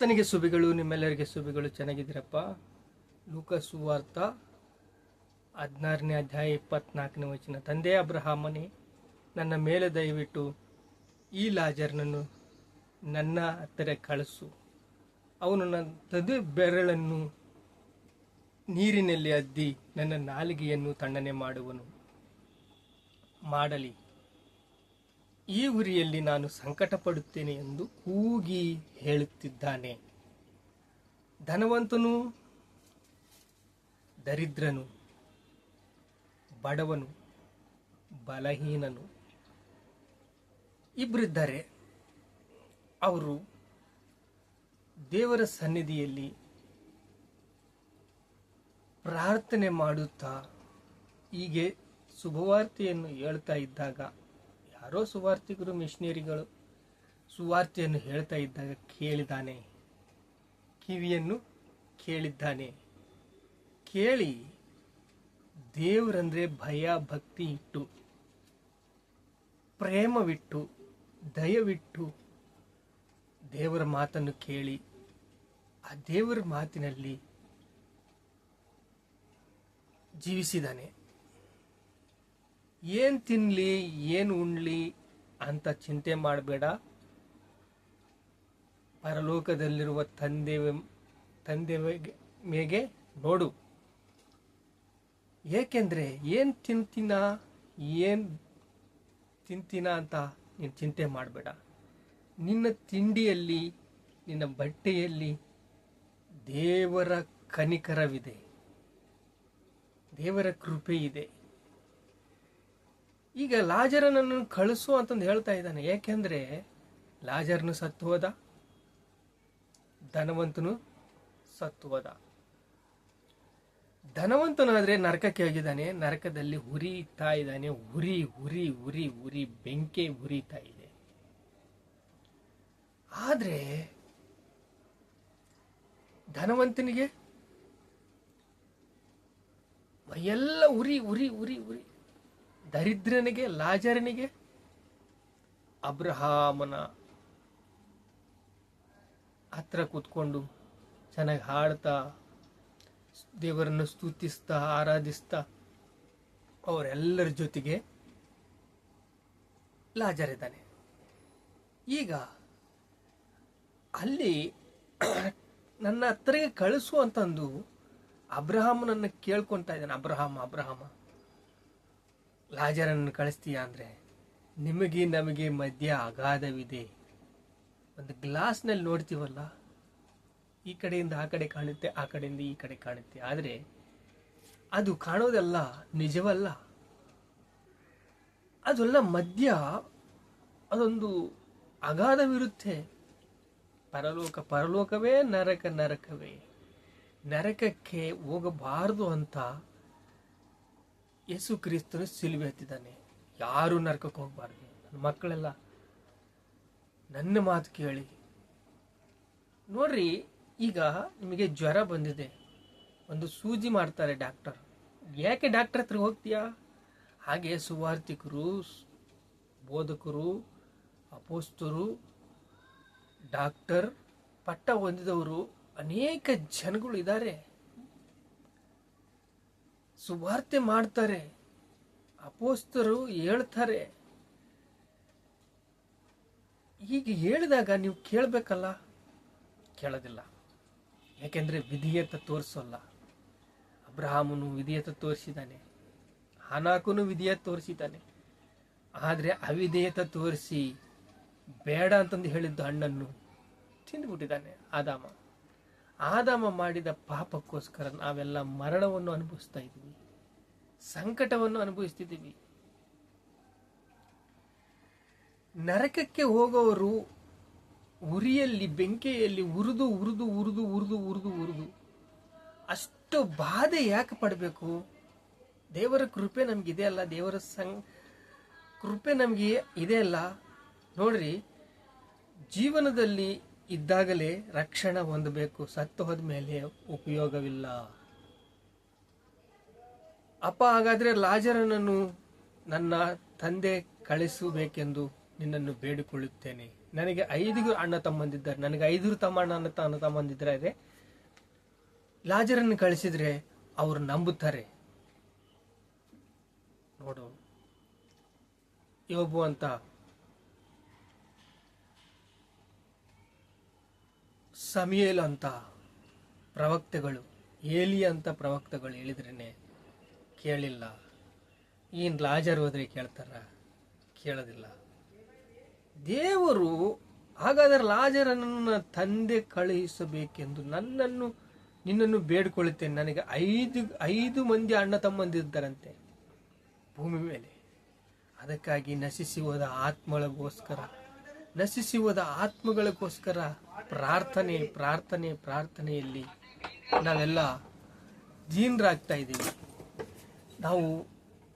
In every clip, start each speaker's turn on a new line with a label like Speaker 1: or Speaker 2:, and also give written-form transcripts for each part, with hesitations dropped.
Speaker 1: ಕರ್ತನಿಗೆ ಸುಬಿಗಳು, ನಿಮ್ಮೆಲ್ಲರಿಗೆ ಸುಬಿಗಳು. ಚೆನ್ನಾಗಿದ್ದೀರಪ್ಪ? ಲೂಕ ಸುವಾರ್ತ 16ನೇ ಅಧ್ಯಾಯ 24ನೇ ವಚನ. ತಂದೆ ಅಬ್ರಹಾಮನೇ, ನನ್ನ ಮೇಲೆ ದಯವಿಟ್ಟು ಈ ಲಾಜರನನ್ನು ನನ್ನ ಹತ್ತಿರ ಕಳಿಸು. ಅವನು ನನ್ನ ತದು ಬೆರಳನ್ನು ನೀರಿನಲ್ಲಿ ಅದ್ದಿ ನನ್ನ ನಾಲಿಗೆಯನ್ನು ತಣ್ಣನೆ ಮಾಡಲಿ. ಈ ಉರಿಯಲ್ಲಿ ನಾನು ಸಂಕಟ ಪಡುತ್ತೇನೆ ಎಂದು ಕೂಗಿ ಹೇಳುತ್ತಿದ್ದಾನೆ. ಧನವಂತನು, ದರಿದ್ರನು, ಬಡವನು, ಬಲಹೀನನು ಇಬ್ಬರಿದ್ದಾರೆ. ಅವರು ದೇವರ ಸನ್ನಿಧಿಯಲ್ಲಿ ಪ್ರಾರ್ಥನೆ ಮಾಡುತ್ತಾ ಹೀಗೆ ಶುಭವಾರ್ತೆಯನ್ನು ಹೇಳ್ತಾ ಇದ್ದಾಗ, ಯಾರೋ ಸುವಾರ್ತಿಗರು, ಮಿಷನರಿಗಳು ಸುವಾರ್ತೆಯನ್ನು ಹೇಳ್ತಾ ಇದ್ದಾಗ ಕೇಳಿದ್ದಾನೆ. ಕಿವಿಯನ್ನು ಕೇಳಿದ್ದಾನೆ. ಕೇಳಿ ದೇವರಂದ್ರೆ ಭಯ ಭಕ್ತಿ ಇಟ್ಟು, ಪ್ರೇಮವಿಟ್ಟು, ದಯವಿಟ್ಟು ದೇವರ ಮಾತನ್ನು ಕೇಳಿ ಆ ದೇವರ ಮಾತಿನಲ್ಲಿ ಜೀವಿಸಿದ್ದಾನೆ. ಏನು ತಿನ್ನಲಿ, ಏನು ಉಣ್ಲಿ ಅಂತ ಚಿಂತೆ ಮಾಡಬೇಡ. ಪರಲೋಕದಲ್ಲಿರುವ ತಂದೆ ಮೇಗೆ ನೋಡು. ಏಕೆಂದ್ರೆ ಏನು ತಿಂತೀನ ಅಂತ ನೀನು ಚಿಂತೆ ಮಾಡಬೇಡ. ನಿನ್ನ ತಿಂಡಿಯಲ್ಲಿ, ನಿನ್ನ ಬಟ್ಟೆಯಲ್ಲಿ ದೇವರ ಕನಿಕರವಿದೆ, ದೇವರ ಕೃಪೆ ಇದೆ. ಈಗ ಲಾಜರನನ್ನು ಕಳಿಸು ಅಂತಂದು ಹೇಳ್ತಾ ಇದ್ದಾನೆ. ಏಕೆಂದ್ರೆ ಲಾಜರನು ಸತ್ತು ಹೋದ, ಧನವಂತನು ಸತ್ತು ಹೋದ. ಧನವಂತನಾದ್ರೆ ನರಕಕ್ಕೆ ಹೋಗಿದ್ದಾನೆ, ನರಕದಲ್ಲಿ ಉರಿತಾ ಇದ್ದಾನೆ. ಉರಿ ಉರಿ ಉರಿ ಉರಿ ಬೆಂಕಿ ಉರಿತಾ ಇದೆ. ಆದ್ರೆ ಧನವಂತನಿಗೆ ಎಲ್ಲ ಉರಿ ಉರಿ ಉರಿ ಉರಿ. ದರಿದ್ರನಿಗೆ, ಲಾಜರನಿಗೆ ಅಬ್ರಹಾಮನ ಹತ್ರ ಕೂತ್ಕೊಂಡು ಚೆನ್ನಾಗಿ ಹಾಡ್ತಾ, ದೇವರನ್ನು ಸ್ತುತಿಸ್ತಾ, ಆರಾಧಿಸ್ತಾ ಅವರೆಲ್ಲರ ಜೊತೆಗೆ ಲಾಜರ್ ಇದ್ದಾನೆ. ಈಗ ಅಲ್ಲಿ ನನ್ನ ಹತ್ತಿರಗೆ ಕಳಿಸು ಅಂತಂದು ಅಬ್ರಹಾಮನನ್ನು ಕೇಳ್ಕೊತಾ ಇದ್ದಾನೆ. ಅಬ್ರಹಾಮ ಲಾಜರನ್ನು ಕಳಿಸ್ತೀಯ ಅಂದ್ರೆ ನಿಮಗೆ ನಮಗೆ ಮಧ್ಯ ಅಗಾಧವಿದೆ. ಒಂದು ಗ್ಲಾಸ್ನಲ್ಲಿ ನೋಡ್ತೀವಲ್ಲ, ಈ ಕಡೆಯಿಂದ ಆ ಕಡೆ ಕಾಣುತ್ತೆ, ಆ ಕಡೆಯಿಂದ ಈ ಕಡೆ ಕಾಣುತ್ತೆ. ಆದರೆ ಅದು ಕಾಣೋದೆಲ್ಲ ನಿಜವಲ್ಲ. ಅದೆಲ್ಲ ಮಧ್ಯ ಅದೊಂದು ಅಗಾಧವಿರುತ್ತೆ. ಪರಲೋಕವೇ, ನರಕವೇ. ನರಕಕ್ಕೆ ಹೋಗಬಾರದು ಅಂತ ಯೇಸು ಕ್ರಿಸ್ತನು ಸಿಲುಬೆ ಹತ್ತಿದ್ದಾನೆ. ಯಾರು ನರಕಕ್ಕೆ ಹೋಗಬಾರ್ದು. ನನ್ನ ಮಕ್ಕಳೆಲ್ಲ ನನ್ನ ಮಾತು ಕೇಳಿ. ನೋಡ್ರಿ, ಈಗ ನಿಮಗೆ ಜ್ವರ ಬಂದಿದೆ, ಒಂದು ಸೂಜಿ ಮಾಡ್ತಾರೆ ಡಾಕ್ಟರ್. ಯಾಕೆ ಡಾಕ್ಟರ್ ಹತ್ರ ಹೋಗ್ತೀಯಾ? ಹಾಗೆ ಸುವಾರ್ತಿಕರು, ಬೋಧಕರು, ಅಪೋಸ್ತರು, ಡಾಕ್ಟರ್ ಪಟ್ಟ ಹೊಂದಿದವರು ಅನೇಕ ಜನಗಳು ಇದ್ದಾರೆ. ಸುವಾರ್ತೆ ಮಾಡ್ತಾರೆ, ಅಪೋಸ್ತರು ಹೇಳ್ತಾರೆ. ಹೀಗೆ ಹೇಳಿದಾಗ ನೀವು ಕೇಳಬೇಕಲ್ಲ? ಕೇಳೋದಿಲ್ಲ. ಯಾಕೆಂದ್ರೆ ವಿಧೇಯತೆ ತೋರಿಸೋಲ್ಲ. ಅಬ್ರಹಾಮನು ವಿಧೇಯತೆ ತೋರಿಸಿದ್ದಾನೆ, ಹನಾಕನು ವಿಧೇಯತೆ ತೋರಿಸಿದ್ದಾನೆ. ಆದರೆ ಅವಿಧೇಯತೆ ತೋರಿಸಿ ಬೇಡ ಅಂತಂದು ಹೇಳಿದ್ದು ಹಣ್ಣನ್ನು ತಿಂದುಬಿಟ್ಟಿದ್ದಾನೆ ಆದಾಮ ಮಾಡಿದ ಪಾಪಕ್ಕೋಸ್ಕರ ನಾವೆಲ್ಲ ಮರಣವನ್ನು ಅನುಭವಿಸ್ತಾ ಇದ್ದೀವಿ, ಸಂಕಟವನ್ನು ಅನುಭವಿಸ್ತಿದ್ದೀವಿ. ನರಕಕ್ಕೆ ಹೋಗೋರು ಉರಿಯಲ್ಲಿ, ಬೆಂಕಿಯಲ್ಲಿ ಉರಿದು ಉರಿದು ಉರಿದು ಉರಿದು ಉರಿದು ಉರಿದು ಅಷ್ಟು ಬಾಧೆ ಯಾಕೆ ಪಡಬೇಕು? ದೇವರ ಕೃಪೆ ನಮ್ಗಿದೆ ಅಲ್ಲ, ದೇವರ ಕೃಪೆ ನಮ್ಗೆ ಇದೆ ಅಲ್ಲ. ನೋಡ್ರಿ, ಜೀವನದಲ್ಲಿ ಇದ್ದಾಗಲೇ ರಕ್ಷಣೆ ಹೊಂದಬೇಕು, ಸತ್ತು ಹೋದ ಮೇಲೆ ಉಪಯೋಗವಿಲ್ಲ. ಹಾಗಾದ್ರೆ ಲಾಜರನನ್ನು ನನ್ನ ತಂದೆ ಕಳಿಸಬೇಕೆಂದು ನಿನ್ನನ್ನು ಬೇಡಿಕೊಳ್ಳುತ್ತೇನೆ. ನನಗೆ 5 ಅಣ್ಣ ತಮ್ಮಂದಿದ್ದಾರೆ, ನನಗೆ 5 ಅಣ್ಣ ತಮ್ಮಂದಿದ್ದಾರೆ. ಲಾಜರನ್ನು ಕಳಿಸಿದ್ರೆ ಅವರು ನಂಬುತ್ತಾರೆ. ನೋಡು, ಯೋಬು ಅಂತ ಸಮಯೇಲ್ ಅಂತ ಪ್ರವಕ್ತೆಗಳು, ಏಲಿ ಅಂತ ಪ್ರವಕ್ತೆಗಳು ಹೇಳಿದ್ರೇನೆ ಕೇಳಿಲ್ಲ. ಏನ್ ಲಾಜರ್ ಹೋದ್ರೆ ಕೇಳ್ತಾರ? ಕೇಳೋದಿಲ್ಲ. ದೇವರು ಹಾಗಾದರೆ ಲಾಜರನನ್ನು ತಂದೆ ಕಳುಹಿಸಬೇಕೆಂದು ನಿನ್ನನ್ನು ಬೇಡ್ಕೊಳ್ಳುತ್ತೇನೆ. ನನಗೆ 5 ಮಂದಿ ಅಣ್ಣ ತಮ್ಮಂದಿದ್ದಾರಂತೆ ಭೂಮಿ ಮೇಲೆ. ಅದಕ್ಕಾಗಿ ನಶಿಸಿ ಹೋದ ಆತ್ಮಗಳಿಗೋಸ್ಕರ ಪ್ರಾರ್ಥನೆಯಲ್ಲಿ ನಾವೆಲ್ಲ ಜೀನರಾಗ್ತಾ ಇದ್ದೀವಿ. ನಾವು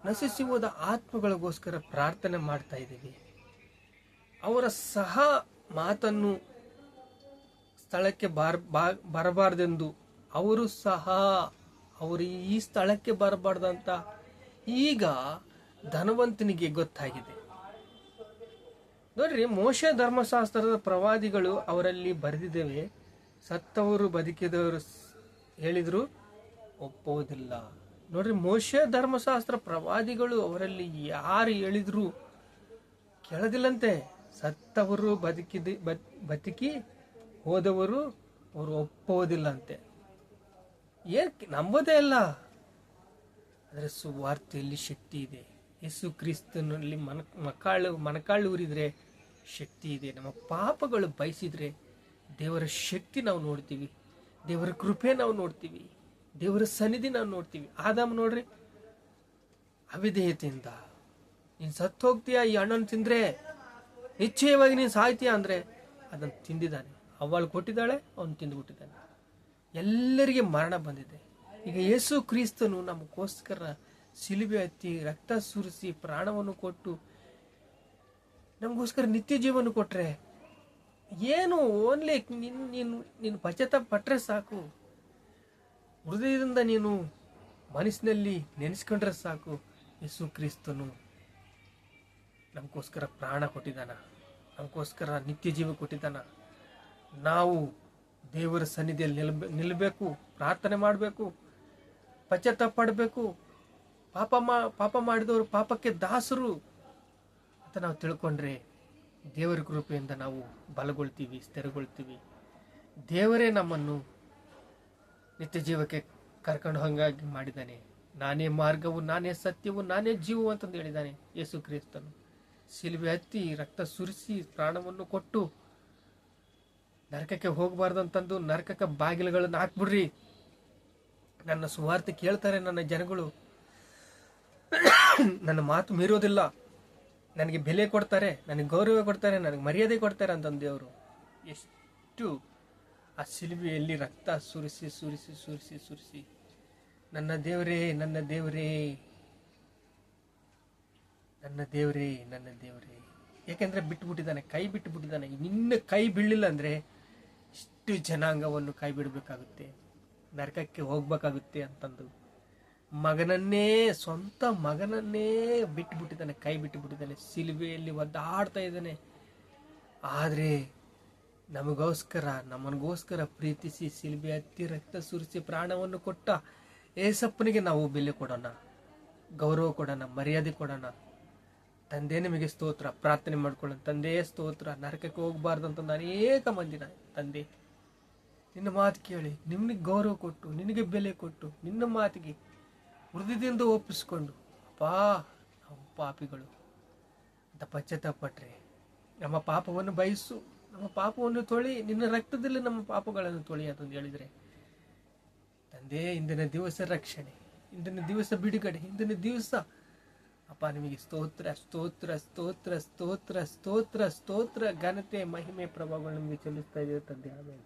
Speaker 1: ನಶಿಸಿ ಹೋದ ಆತ್ಮಗಳಿಗೋಸ್ಕರ ಪ್ರಾರ್ಥನೆ ಮಾಡ್ತಾ ಇದ್ದೀವಿ. ಅವರ ಸಹ ಮಾತನ್ನು ಸ್ಥಳಕ್ಕೆ ಬರಬಾರ್ದೆಂದು ಅವರು ಈ ಸ್ಥಳಕ್ಕೆ ಬರಬಾರ್ದಂತ ಈಗ ಧನವಂತನಿಗೆ ಗೊತ್ತಾಗಿದೆ. ನೋಡ್ರಿ, ಮೋಶೆ ಧರ್ಮಶಾಸ್ತ್ರದ ಪ್ರವಾದಿಗಳು ಅವರಲ್ಲಿ ಬರೆದಿದ್ದೇವೆ. ಸತ್ತವರು ಬದುಕಿದವರು ಹೇಳಿದ್ರು ಒಪ್ಪುವುದಿಲ್ಲ. ನೋಡ್ರಿ, ಮೋಶೆ ಧರ್ಮಶಾಸ್ತ್ರ ಪ್ರವಾದಿಗಳು ಅವರಲ್ಲಿ ಯಾರು ಹೇಳಿದ್ರು ಕೇಳೋದಿಲ್ಲಂತೆ. ಸತ್ತವರು ಬದುಕಿ ಹೋದವರು ಅವರು ಒಪ್ಪುವುದಿಲ್ಲಂತೆ. ನಂಬೋದೇ ಇಲ್ಲ. ಆದರೆ ಸುವಾರ್ತೆಯಲ್ಲಿ ಶಕ್ತಿ ಇದೆ. ಯೇಸು ಕ್ರಿಸ್ತನಲ್ಲಿ ಮನಕಾಳು ಉರಿದ್ರೆ ಶಕ್ತಿ ಇದೆ. ನಮ್ಮ ಪಾಪಗಳು ಬಯಸಿದ್ರೆ ದೇವರ ಶಕ್ತಿ ನಾವು ನೋಡ್ತೀವಿ, ದೇವರ ಕೃಪೆ ನಾವು ನೋಡ್ತೀವಿ, ದೇವರ ಸನ್ನಿಧಿ ನಾವು ನೋಡ್ತೀವಿ. ಆದಾಮ ನೋಡ್ರಿ, ಅವಿಧೇಯತೆಯಿಂದ ನೀನ್ ಸತ್ತು ಹೋಗ್ತೀಯ, ಈ ಹಣ್ಣನ್ನು ತಿಂದ್ರೆ ನಿಶ್ಚಯವಾಗಿ ನೀನು ಸಾಯ್ತೀಯ ಅಂದ್ರೆ ಅದನ್ನು ತಿಂದಿದ್ದಾನೆ. ಅವಳು ಕೊಟ್ಟಿದ್ದಾಳೆ, ಅವನು ತಿಂದುಬಿಟ್ಟಿದ್ದಾನೆ. ಎಲ್ಲರಿಗೆ ಮರಣ ಬಂದಿದೆ. ಈಗ ಯೇಸು ಕ್ರಿಸ್ತನು ನಮಗೋಸ್ಕರ ಶಿಲುಬೆ ಹತ್ತಿ ರಕ್ತ ಸುರಿಸಿ ಪ್ರಾಣವನ್ನು ಕೊಟ್ಟು ನಮಗೋಸ್ಕರ ನಿತ್ಯ ಜೀವನ ಕೊಟ್ರೆ ಏನು, ಓನ್ಲಿ ನೀನು ಪಶ್ಚಾತ್ತಾಪ ಪಟ್ರೆ ಸಾಕು, ಹೃದಯದಿಂದ ನೀನು ಮನಸ್ಸಿನಲ್ಲಿ ನೆನೆಸ್ಕೊಂಡ್ರೆ ಸಾಕು. ಯೇಸು ಕ್ರಿಸ್ತನು ನಮಗೋಸ್ಕರ ಪ್ರಾಣ ಕೊಟ್ಟಿದ್ದಾನ, ನಮಗೋಸ್ಕರ ನಿತ್ಯ ಜೀವ ಕೊಟ್ಟಿದ್ದಾನ. ನಾವು ದೇವರ ಸನ್ನಿಧಿಯಲ್ಲಿ ನಿಲ್ಲಬೇಕು, ಪ್ರಾರ್ಥನೆ ಮಾಡಬೇಕು, ಪಶ್ಚಾತ್ತಾಪ ಪಡಬೇಕು. ಪಾಪ ಮಾಡಿದವರು ಪಾಪಕ್ಕೆ ದಾಸರು ಅಂತ ನಾವು ತಿಳ್ಕೊಂಡ್ರೆ ದೇವರ ಕೃಪೆಯಿಂದ ನಾವು ಬಲಗೊಳ್ತೀವಿ, ಸ್ಥಿರಗೊಳ್ತೀವಿ. ದೇವರೇ ನಮ್ಮನ್ನು ನಿತ್ಯ ಜೀವಕ್ಕೆ ಕರ್ಕೊಂಡು ಹಂಗಾಗಿ ಮಾಡಿದ್ದಾನೆ. ನಾನೇ ಮಾರ್ಗವು, ನಾನೇ ಸತ್ಯವು, ನಾನೇ ಜೀವವು ಅಂತಂದು ಹೇಳಿದ್ದಾನೆ ಯೇಸು ಕ್ರಿಸ್ತನು. ಶಿಲುಬೆ ಹತ್ತಿ ರಕ್ತ ಸುರಿಸಿ ಪ್ರಾಣವನ್ನು ಕೊಟ್ಟು ನರಕಕ್ಕೆ ಹೋಗಬಾರ್ದಂತಂದು ನರಕಕ್ಕೆ ಬಾಗಿಲುಗಳನ್ನು ಹಾಕ್ಬಿಡ್ರಿ. ನನ್ನ ಸುವಾರ್ತೆ ಕೇಳ್ತಾರೆ ನನ್ನ ಜನಗಳು, ನನ್ನ ಮಾತು ಮೀರೋದಿಲ್ಲ, ನನಗೆ ಬೆಲೆ ಕೊಡ್ತಾರೆ, ನನಗೆ ಗೌರವ ಕೊಡ್ತಾರೆ, ನನಗೆ ಮರ್ಯಾದೆ ಕೊಡ್ತಾರೆ ಅಂತಂದು ದೇವರು ಎಷ್ಟು ಆ ಶಿಲುಬೆಯಲ್ಲಿ ರಕ್ತ ಸುರಿಸಿ ಸುರಿಸಿ ಸುರಿಸಿ ಸುರಿಸಿ ನನ್ನ ದೇವರೇ, ನನ್ನ ದೇವರೇ, ನನ್ನ ದೇವರೇ, ನನ್ನ ದೇವರೇ, ಯಾಕೆಂದ್ರೆ ಬಿಟ್ಟುಬಿಟ್ಟಿದ್ದಾನೆ, ಕೈ ಬಿಟ್ಟುಬಿಟ್ಟಿದ್ದಾನೆ. ನಿನ್ನ ಕೈ ಬೀಳಲಿಲ್ಲ ಅಂದ್ರೆ ಇಷ್ಟು ಜನಾಂಗವನ್ನು ಕೈ ಬಿಡಬೇಕಾಗುತ್ತೆ, ನರಕಕ್ಕೆ ಹೋಗ್ಬೇಕಾಗುತ್ತೆ ಅಂತಂದು ಸ್ವಂತ ಮಗನನ್ನೇ ಬಿಟ್ಟುಬಿಟ್ಟಿದ್ದಾನೆ, ಕೈ ಬಿಟ್ಟುಬಿಟ್ಟಿದ್ದಾನೆ, ಶಿಲುಬೆಯಲ್ಲಿ ಒದ್ದಾಡ್ತಾ ಇದ್ದಾನೆ. ಆದರೆ ನಮ್ಮನಿಗೋಸ್ಕರ ಪ್ರೀತಿಸಿ ಶಿಲುಬೆ ಹತ್ತಿ ರಕ್ತ ಸುರಿಸಿ ಪ್ರಾಣವನ್ನು ಕೊಟ್ಟ ಏಸಪ್ಪನಿಗೆ ನಾವು ಬೆಲೆ ಕೊಡೋಣ, ಗೌರವ ಕೊಡೋಣ, ಮರ್ಯಾದೆ ಕೊಡೋಣ. ತಂದೆ ನಿಮಗೆ ಸ್ತೋತ್ರ. ಪ್ರಾರ್ಥನೆ ಮಾಡ್ಕೊಳ್ಳೋಣ. ತಂದೆ ಸ್ತೋತ್ರ. ನರಕಕ್ಕೆ ಹೋಗಬಾರ್ದು ಅಂತಂದು ಅನೇಕ ಮಂದಿನ ತಂದೆ ನಿನ್ನ ಮಾತು ಕೇಳಿ ನಿಮಗೆ ಗೌರವ ಕೊಟ್ಟು ನಿನಗೆ ಬೆಲೆ ಕೊಟ್ಟು ನಿನ್ನ ಮಾತಿಗೆ ಹೃದಯದಿಂದ ಒಪ್ಪಿಸ್ಕೊಂಡು, ಅಪ್ಪಾ ನಾವು ಪಾಪಿಗಳು ಅಂತ ಪಶ್ಚಾತ್ತಾಪಟ್ರೆ ನಮ್ಮ ಪಾಪವನ್ನು ಬಯಸು, ನಮ್ಮ ಪಾಪವನ್ನು ತೊಳಿ, ನಿನ್ನ ರಕ್ತದಲ್ಲಿ ನಮ್ಮ ಪಾಪಗಳನ್ನು ತೊಳಿ ಅಂತಂದು ಹೇಳಿದರೆ ತಂದೆ, ಇಂದಿನ ದಿವಸ ರಕ್ಷಣೆ, ಇಂದಿನ ದಿವಸ ಬಿಡುಗಡೆ, ಇಂದಿನ ದಿವಸ ಅಪ್ಪ ನಿಮಗೆ ಸ್ತೋತ್ರ ಸ್ತೋತ್ರ ಸ್ತೋತ್ರ ಸ್ತೋತ್ರ ಸ್ತೋತ್ರ ಸ್ತೋತ್ರ ಘನತೆ ಮಹಿಮೆ ಪ್ರಭಾವಗಳು ನಿಮಗೆ ಚೆಲ್ಲಿಸ್ತಾ ಇದ್ದೇವೆ ತಂದೆ. ಆಮೇಲೆ